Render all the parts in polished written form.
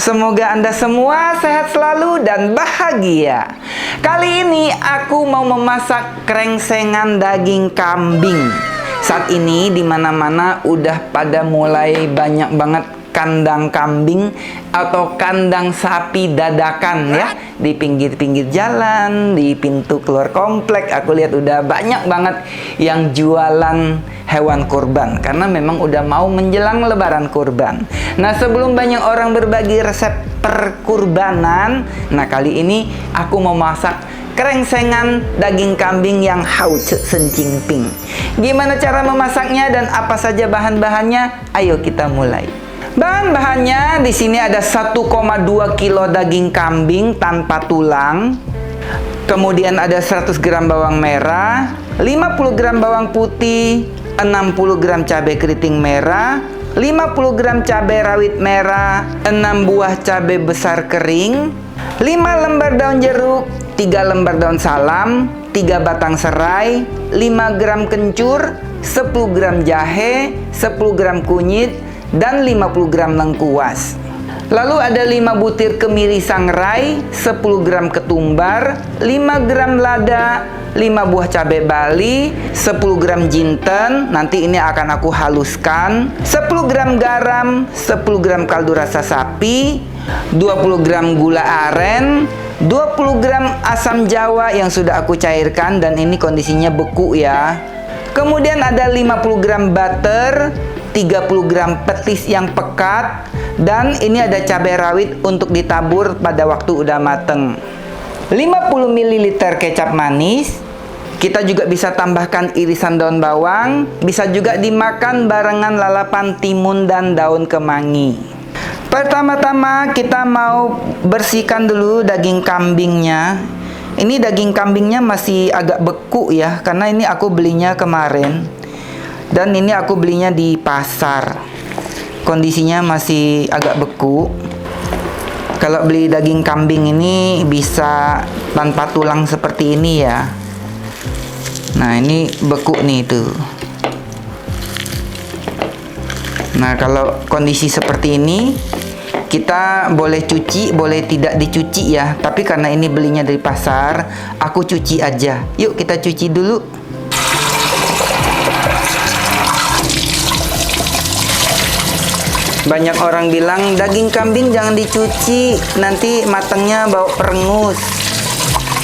Semoga Anda semua sehat selalu dan bahagia. Kali ini aku mau memasak krengsengan daging kambing. Saat ini di mana-mana udah pada mulai banyak banget kandang kambing atau kandang sapi dadakan ya. Di pinggir-pinggir jalan, di pintu keluar komplek, aku lihat udah banyak banget yang jualan hewan kurban. Karena memang udah mau menjelang lebaran kurban. Nah, sebelum banyak orang berbagi resep perkurbanan, nah kali ini aku mau masak krengsengan daging kambing yang hau sencing ping. Gimana cara memasaknya dan apa saja bahan-bahannya? Ayo kita mulai. Bahan-bahannya di sini ada 1,2 kilo daging kambing tanpa tulang. Kemudian ada 100 gram bawang merah, 50 gram bawang putih, 60 gram cabai keriting merah, 50 gram cabai rawit merah, 6 buah cabai besar kering, 5 lembar daun jeruk, 3 lembar daun salam, 3 batang serai, 5 gram kencur, 10 gram jahe, 10 gram kunyit, dan 50 gram lengkuas. Lalu ada 5 butir kemiri sangrai, 10 gram ketumbar, 5 gram lada, 5 buah cabai bali, 10 gram jinten, nanti ini akan aku haluskan, 10 gram garam, 10 gram kaldu rasa sapi, 20 gram gula aren, 20 gram asam jawa yang sudah aku cairkan dan ini kondisinya beku ya. Kemudian ada 50 gram butter, 30 gram petis yang pekat, dan ini ada cabai rawit untuk ditabur pada waktu udah mateng. 50 ml kecap manis. Kita juga bisa tambahkan irisan daun bawang, bisa juga dimakan barengan lalapan timun dan daun kemangi. Pertama-tama kita mau bersihkan dulu daging kambingnya. Ini daging kambingnya masih agak beku ya, karena ini aku belinya kemarin. Dan ini aku belinya di pasar. Kondisinya masih agak beku. Kalau beli daging kambing ini bisa tanpa tulang seperti ini ya. Nah, ini beku nih tuh. Nah, kalau kondisi seperti ini kita boleh cuci, boleh tidak dicuci ya. Tapi karena ini belinya dari pasar, aku cuci aja. Yuk kita cuci dulu. Banyak orang bilang daging kambing jangan dicuci, nanti matangnya bau perengus.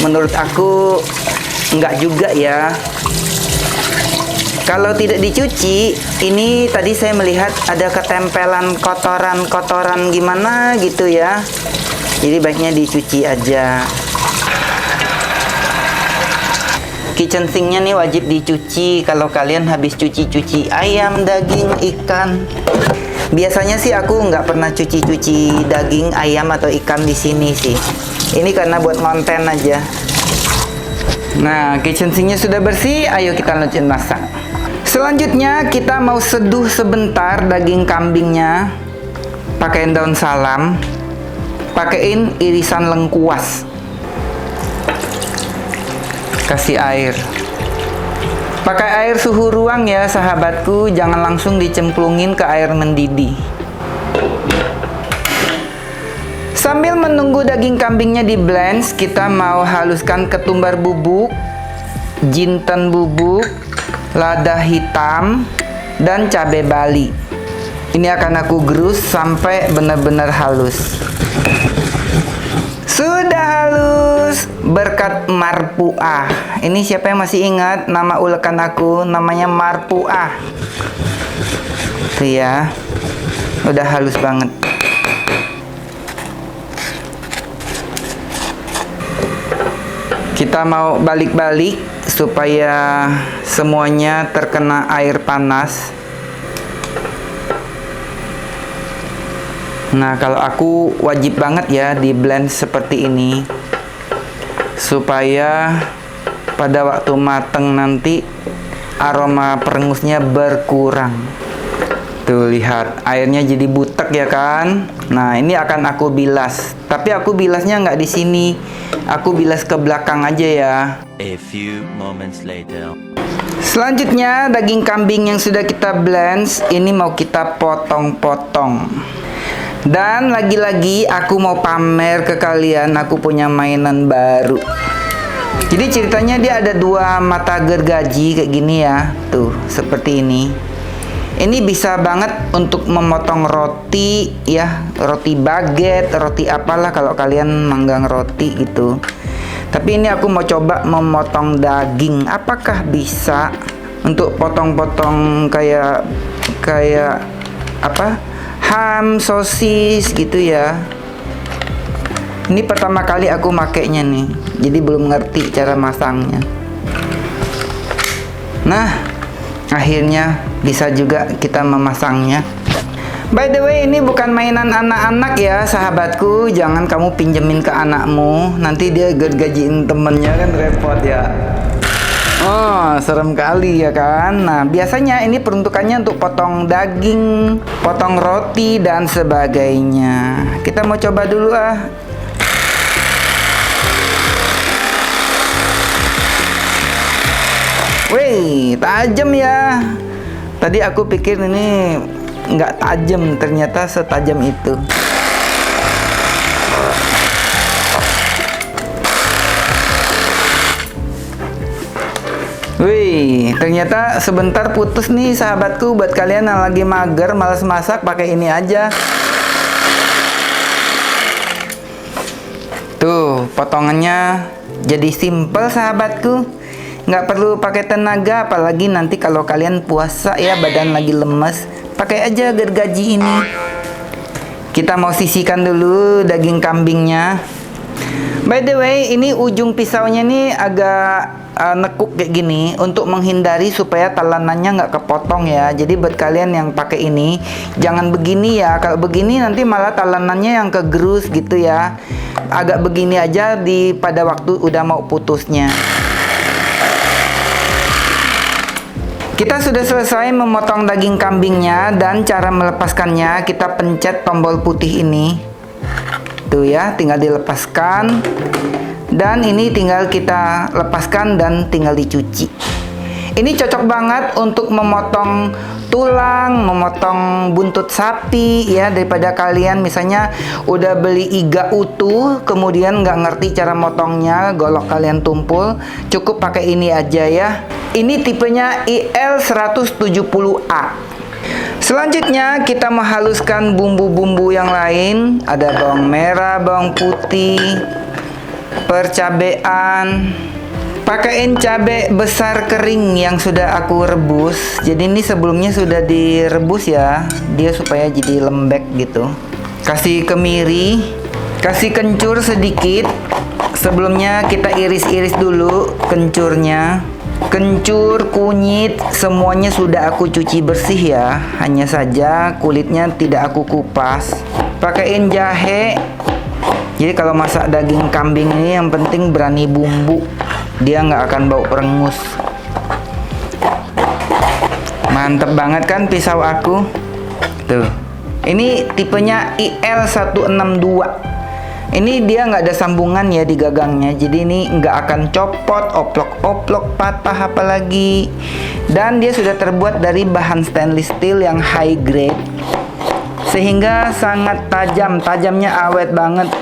Menurut aku enggak juga ya. Kalau tidak dicuci, ini tadi saya melihat ada ketempelan kotoran-kotoran gimana gitu ya. Jadi baiknya dicuci aja. Kitchen sinknya nih wajib dicuci kalau kalian habis cuci-cuci ayam, daging, ikan. Biasanya sih aku nggak pernah cuci-cuci daging, ayam, atau ikan di sini sih. Ini karena buat konten aja. Nah, kitchen sinknya sudah bersih, ayo kita lanjut masak. Selanjutnya kita mau seduh sebentar daging kambingnya. Pakaiin daun salam, pakaiin irisan lengkuas. Kasih air. Pakai air suhu ruang ya sahabatku, jangan langsung dicemplungin ke air mendidih. Sambil menunggu daging kambingnya di blend, kita mau haluskan ketumbar bubuk, jinten bubuk, lada hitam, dan cabai bali. Ini akan aku gerus sampai benar-benar halus. Sudah halus berkat marpuah. Ini siapa yang masih ingat nama ulekan aku? Namanya marpuah. Tuh ya. Udah halus banget. Kita mau balik-balik supaya semuanya terkena air panas. Nah, kalau aku wajib banget ya di blend seperti ini supaya pada waktu mateng nanti aroma perengusnya berkurang. Tuh lihat, airnya jadi butek ya kan. Nah, ini akan aku bilas. Tapi aku bilasnya nggak di sini. Aku bilas ke belakang aja ya. A few moments later. Selanjutnya daging kambing yang sudah kita blend ini mau kita potong-potong. Dan lagi-lagi aku mau pamer ke kalian, aku punya mainan baru. Jadi ceritanya dia ada dua mata gergaji kayak gini ya. Tuh, seperti ini. Ini bisa banget untuk memotong roti ya, roti baget, roti apalah kalau kalian manggang roti gitu. Tapi ini aku mau coba memotong daging. Apakah bisa untuk potong-potong kayak apa? Ham, sosis gitu ya. Ini pertama kali aku makainya nih. Jadi belum ngerti cara masangnya. Nah, akhirnya bisa juga kita memasangnya. By the way, ini bukan mainan anak-anak ya, sahabatku. Jangan kamu pinjemin ke anakmu, nanti dia gajiin temennya, kan repot ya. Oh, serem kali ya kan. Nah, biasanya ini peruntukannya untuk potong daging, potong roti dan sebagainya. Kita mau coba dulu ah. Wih, tajam ya. Tadi aku pikir ini nggak tajam, ternyata setajam itu. Wih, ternyata sebentar putus nih sahabatku. Buat kalian yang lagi mager, malas masak, pakai ini aja. Tuh, potongannya jadi simple sahabatku. Nggak perlu pakai tenaga, apalagi nanti kalau kalian puasa ya, badan lagi lemes, pakai aja gergaji ini. Kita mau sisihkan dulu daging kambingnya. By the way, ini ujung pisaunya nih agak nekuk kayak gini untuk menghindari supaya talanannya nggak kepotong ya. Jadi buat kalian yang pakai ini, jangan begini ya. Kalau begini nanti malah talanannya yang kegerus gitu ya. Agak begini aja pada waktu udah mau putusnya. Kita sudah selesai memotong daging kambingnya, dan cara melepaskannya kita pencet tombol putih ini. Tuh ya, tinggal dilepaskan. Dan ini tinggal kita lepaskan dan tinggal dicuci. Ini cocok banget untuk memotong tulang, memotong buntut sapi ya, daripada kalian misalnya udah beli iga utuh kemudian nggak ngerti cara motongnya, golok kalian tumpul, cukup pakai ini aja ya. Ini tipenya IL170A. Selanjutnya kita menghaluskan bumbu-bumbu yang lain. Ada bawang merah, bawang putih, percabean. Pakaiin cabai besar kering yang sudah aku rebus. Jadi ini sebelumnya sudah direbus ya, dia supaya jadi lembek gitu. Kasih kemiri, kasih kencur sedikit. Sebelumnya kita iris-iris dulu kencurnya. Kencur, kunyit, semuanya sudah aku cuci bersih ya. Hanya saja kulitnya tidak aku kupas. Pakaiin jahe. Jadi kalau masak daging kambing ini yang penting berani bumbu. Dia nggak akan bau perengus. Mantep banget kan pisau aku. Tuh. Ini tipenya IL162. Ini dia nggak ada sambungan ya di gagangnya, jadi ini nggak akan copot, oplok-oplok, patah apalagi. Dan dia sudah terbuat dari bahan stainless steel yang high grade, sehingga sangat tajam, tajamnya awet banget.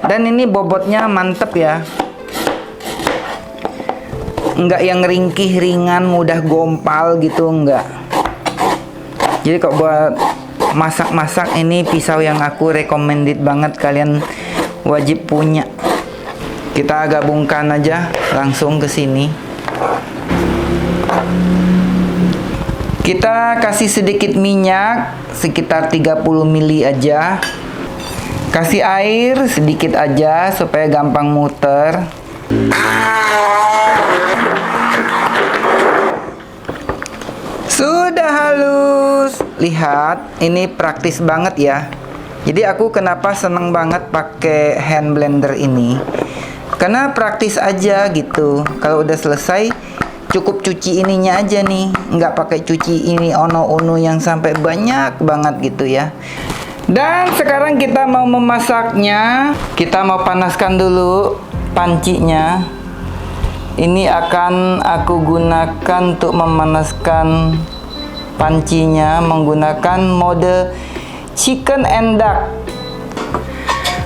Dan ini bobotnya mantep ya, nggak yang ringkih, ringan, mudah gompal gitu, nggak. Jadi kok buat masak-masak ini pisau yang aku recommended banget, kalian wajib punya. Kita gabungkan aja langsung ke sini. Kita kasih sedikit minyak, sekitar 30 ml aja. Kasih air sedikit aja supaya gampang muter. Sudah halus. Lihat, ini praktis banget ya. Jadi aku kenapa seneng banget pakai hand blender ini, karena praktis aja gitu. Kalau udah selesai cukup cuci ininya aja nih, nggak pakai cuci ini ono-ono yang sampai banyak banget gitu ya. Dan sekarang kita mau memasaknya. Kita mau panaskan dulu pancinya. Ini akan aku gunakan untuk memanaskan pancinya menggunakan mode chicken and duck.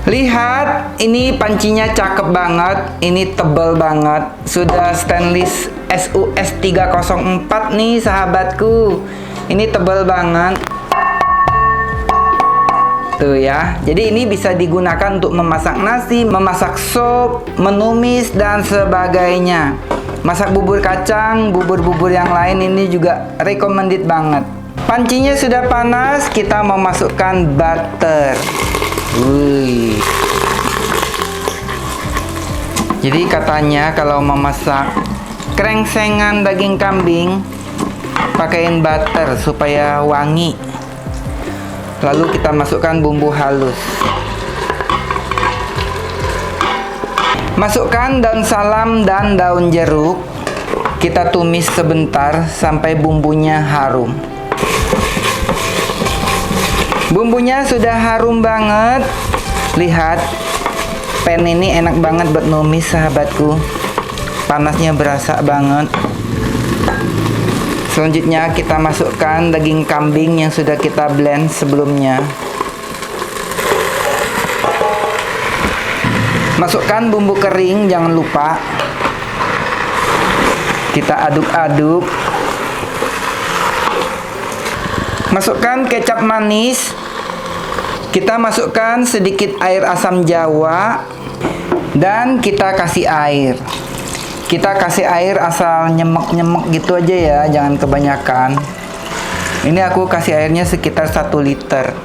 Lihat, ini pancinya cakep banget. Ini tebal banget. Sudah stainless SUS 304 nih sahabatku. Ini tebal banget. Tuh ya. Jadi ini bisa digunakan untuk memasak nasi, memasak sup, menumis dan sebagainya. Masak bubur kacang, bubur-bubur yang lain ini juga recommended banget. Pancinya sudah panas, kita memasukkan butter. Wih. Jadi katanya kalau memasak krengsengan daging kambing, pakaiin butter supaya wangi. Lalu kita masukkan bumbu halus. Masukkan daun salam dan daun jeruk. Kita tumis sebentar sampai bumbunya harum. Bumbunya sudah harum banget. Lihat, pan ini enak banget buat numis sahabatku. Panasnya berasa banget. Selanjutnya kita masukkan daging kambing yang sudah kita blend sebelumnya. Masukkan bumbu kering, jangan lupa. Kita aduk-aduk. Masukkan kecap manis. Kita masukkan sedikit air asam jawa. Dan kita kasih air. Kita kasih air asal nyemek-nyemek gitu aja ya, jangan kebanyakan. Ini aku kasih airnya sekitar 1 liter.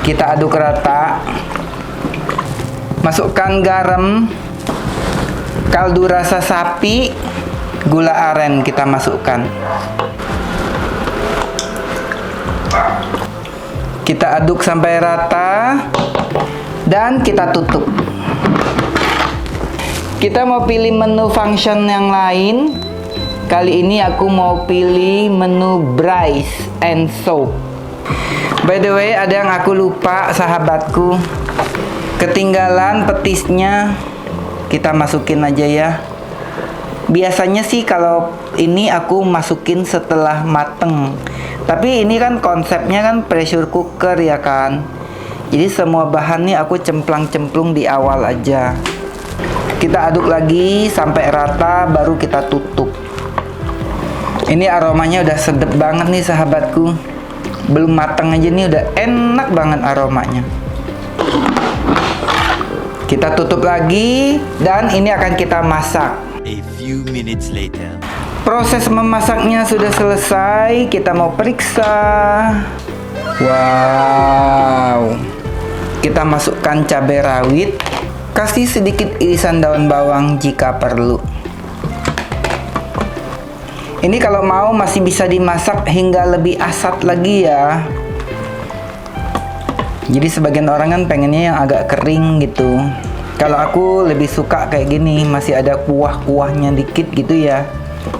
Kita aduk rata. Masukkan garam, kaldu rasa sapi, gula aren kita masukkan. Kita aduk sampai rata dan kita tutup. Kita mau pilih menu function yang lain. Kali ini aku mau pilih menu Braise and Soak. By the way, ada yang aku lupa sahabatku. Ketinggalan petisnya. Kita masukin aja ya. Biasanya sih kalau ini aku masukin setelah mateng. Tapi ini kan konsepnya kan pressure cooker ya kan. Jadi semua bahan nih aku cemplang-cemplung di awal aja. Kita aduk lagi sampai rata, baru kita tutup. Ini aromanya udah sedap banget nih sahabatku. Belum matang aja nih udah enak banget aromanya. Kita tutup lagi dan ini akan kita masak. A few minutes later. Proses memasaknya sudah selesai. Kita mau periksa. Wow. Kita masukkan cabai rawit. Kasih sedikit irisan daun bawang jika perlu. Ini kalau mau masih bisa dimasak hingga lebih asat lagi ya. Jadi sebagian orang kan pengennya yang agak kering gitu. Kalau aku lebih suka kayak gini, masih ada kuah-kuahnya dikit gitu ya.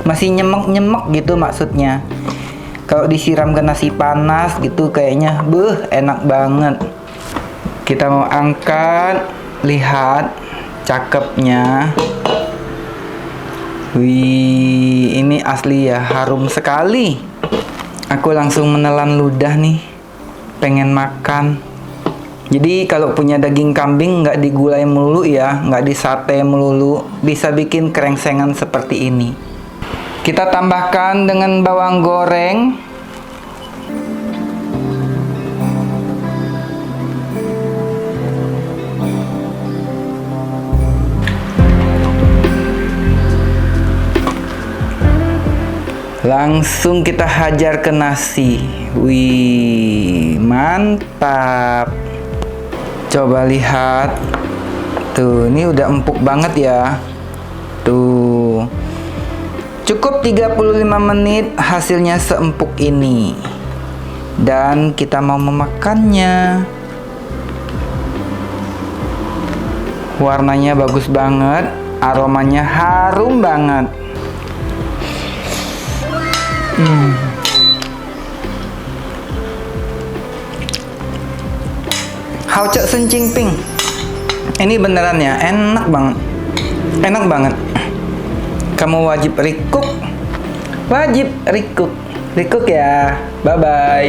Masih nyemek-nyemek gitu maksudnya. Kalau disiram ke nasi panas gitu kayaknya enak banget. Kita mau angkat. Lihat cakepnya. Wih, ini asli ya, harum sekali. Aku langsung menelan ludah nih. Pengen makan. Jadi kalau punya daging kambing nggak digulai melulu ya, nggak disate melulu, bisa bikin krengsengan seperti ini. Kita tambahkan dengan bawang goreng. Langsung kita hajar ke nasi. Wih, mantap. Coba lihat. Tuh, ini udah empuk banget ya. Tuh. Cukup 35 menit hasilnya seempuk ini. Dan kita mau memakannya. Warnanya bagus banget, aromanya harum banget. Hao Cek Sen Cing Ping. Ini beneran ya, enak banget. Enak banget. Kamu wajib recook. Wajib recook. Recook ya. Bye bye.